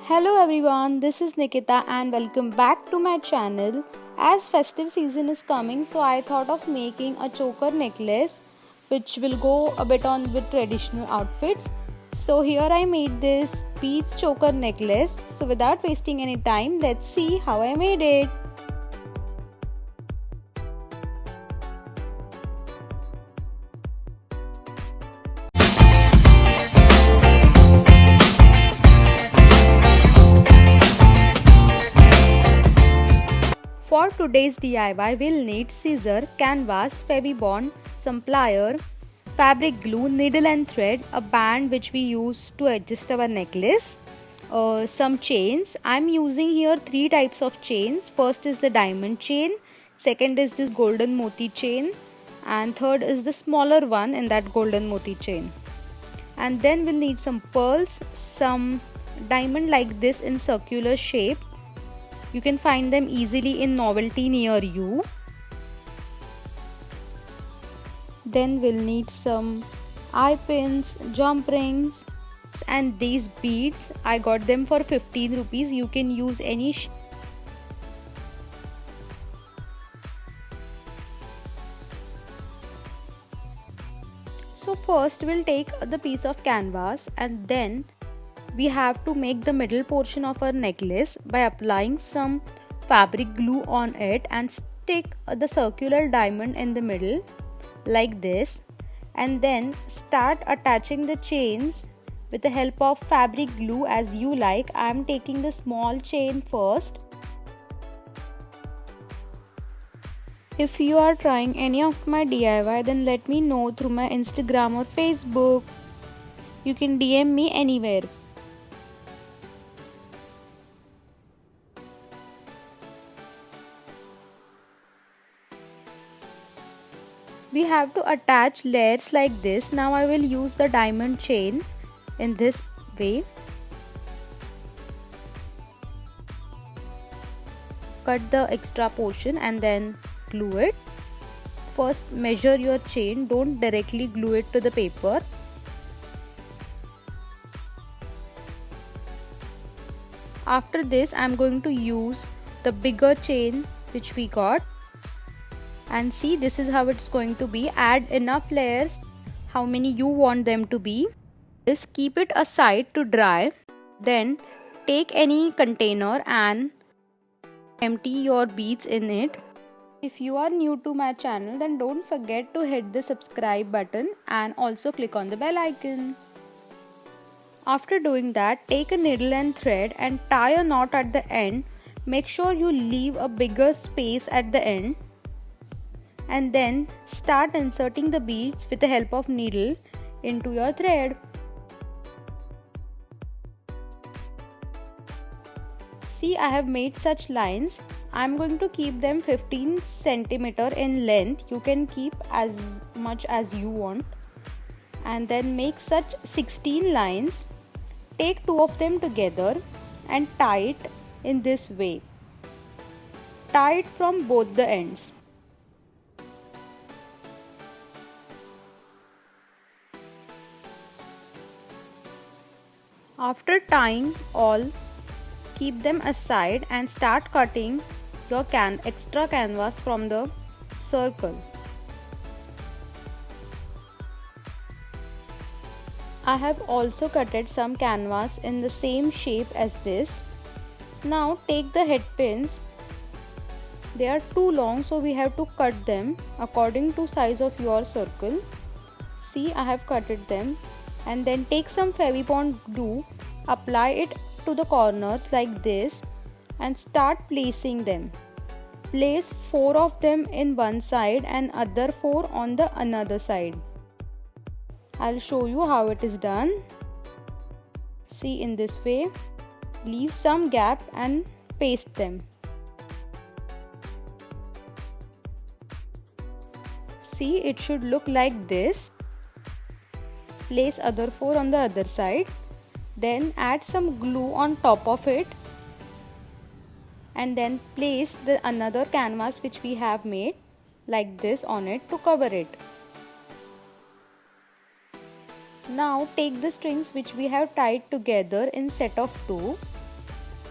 Hello everyone, this is Nikita and welcome back to my channel. As festive season is coming, so I thought of making a choker necklace which will go a bit on with traditional outfits. So here I made this beads choker necklace. So without wasting any time, let's see how I made it. For today's DIY, we'll need scissor, canvas, Fevibond, some plier, fabric glue, needle and thread, a band which we use to adjust our necklace, some chains. I'm using here three types of chains. First is the diamond chain, second is this golden moti chain, and third is the smaller one in that golden moti chain. And then we'll need some pearls, some diamond like this in circular shape. You can find them easily in novelty near you. Then we'll need some eye pins, jump rings, and these beads. I got them for 15 rupees. You can use any. So first we'll take the piece of canvas and then we have to make the middle portion of our necklace by applying some fabric glue on it and stick the circular diamond in the middle like this, and then start attaching the chains with the help of fabric glue as you like. I am taking the small chain first. If you are trying any of my DIY, then let me know through my Instagram or Facebook. You can DM me anywhere. We have to attach layers like this. Now I will use the diamond chain in this way. Cut the extra portion and then glue it. First measure your chain, don't directly glue it to the paper. After this I am going to use the bigger chain which we got. And see, this is how it's going to be. Add enough layers, how many you want them to be. Just keep it aside to dry. Then take any container and empty your beads in it. If you are new to my channel, then don't forget to hit the subscribe button and also click on the bell icon. After doing that, take a needle and thread and tie a knot at the end. Make sure you leave a bigger space at the end. And then start inserting the beads with the help of needle into your thread. See, I have made such lines. I am going to keep them 15 cm in length. You can keep as much as you want. And then make such 16 lines. Take two of them together and tie it in this way. Tie it from both the ends. After tying all, keep them aside and start cutting your extra canvas from the circle. I have also cutted some canvas in the same shape as this. Now take the head pins. They are too long, so we have to cut them according to size of your circle. See, I have cutted them. And then take some Fevibond glue, apply it to the corners like this and start placing them. Place 4 of them in one side and other 4 on the another side. I'll show you how it is done. See, in this way, leave some gap and paste them. See, it should look like this. Place other 4 on the other side, then add some glue on top of it and then place the another canvas which we have made like this on it to cover it. Now take the strings which we have tied together in set of 2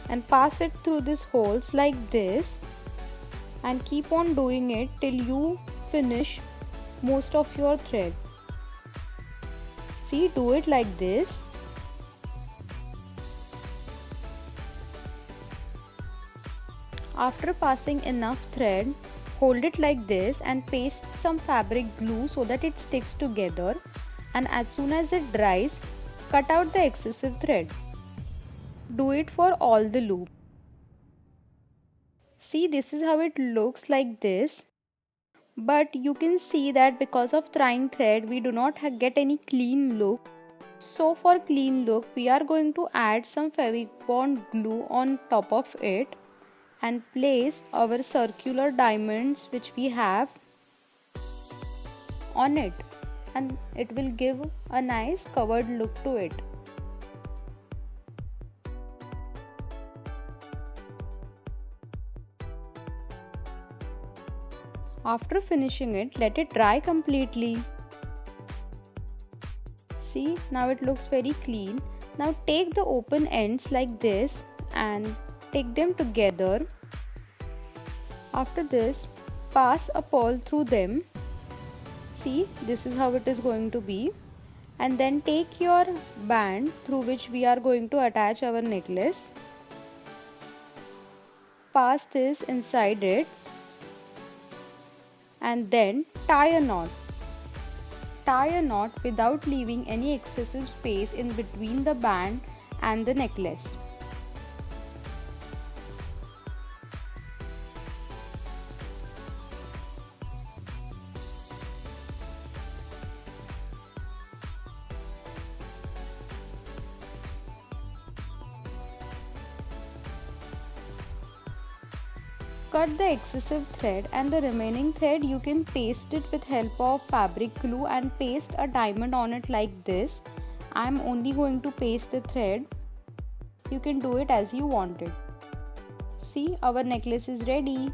and pass it through these holes like this, and keep on doing it till you finish most of your thread. See, do it like this. After passing enough thread, hold it like this and paste some fabric glue so that it sticks together, and as soon as it dries, cut out the excessive thread. Do it for all the loop. See, this is how it looks like this. But you can see that because of tying thread, we do not get any clean look. So for clean look, we are going to add some Fevicol glue on top of it and place our circular diamonds which we have on it, and it will give a nice covered look to it. After finishing it, let it dry completely. See, now it looks very clean. Now take the open ends like this and take them together. After this, pass a pearl through them. See, this is how it is going to be. And then take your band through which we are going to attach our necklace. Pass this inside it and then tie a knot. Tie a knot without leaving any excessive space in between the band and the necklace. Cut the excessive thread, and the remaining thread you can paste it with help of fabric glue and paste a diamond on it like this. I am only going to paste the thread. You can do it as you want it. See, our necklace is ready.